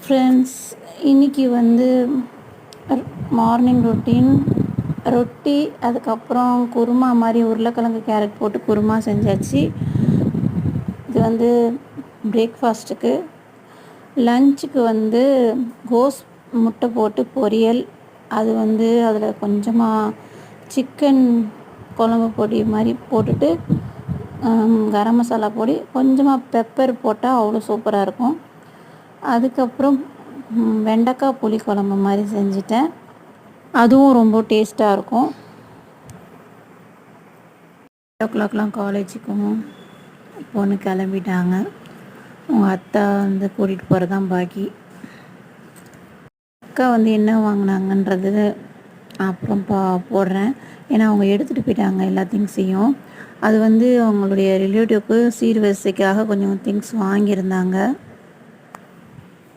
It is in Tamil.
ஃப்ரெண்ட்ஸ், இன்றைக்கி வந்து மார்னிங் ரொட்டீன் ரொட்டி, அதுக்கப்புறம் குருமா மாதிரி உருளைக்கிழங்கு கேரட் போட்டு குருமா செஞ்சாச்சு. இது வந்து பிரேக்ஃபாஸ்ட்டுக்கு. லஞ்சுக்கு வந்து கோஸ் முட்டை போட்டு பொரியல், அது வந்து அதில் கொஞ்சமாக சிக்கன் குழம்பு பொடி மாதிரி போட்டுட்டு கரம் மசாலா பொடி கொஞ்சமாக பெப்பர் போட்டால் அவ்வளோ சூப்பராக இருக்கும். அதுக்கப்புறம் வெண்டைக்காய் புளி குழம்பு மாதிரி செஞ்சிட்டேன், அதுவும் ரொம்ப டேஸ்ட்டாக இருக்கும். 8 o'clock காலேஜுக்கும் பொண்ணு கிளம்பிட்டாங்க. உங்கள் அத்தா வந்து கூட்டிகிட்டு போகிறது தான் பாக்கி. அக்கா வந்து என்ன வாங்கினாங்கன்றது அப்புறம் போடுறேன். ஏன்னா அவங்க எடுத்துகிட்டு போயிட்டாங்க எல்லா திங்ஸையும். அது வந்து அவங்களுடைய ரிலேட்டிவ்க்கு சீர்வரிசைக்காக கொஞ்சம் திங்ஸ் வாங்கியிருந்தாங்க.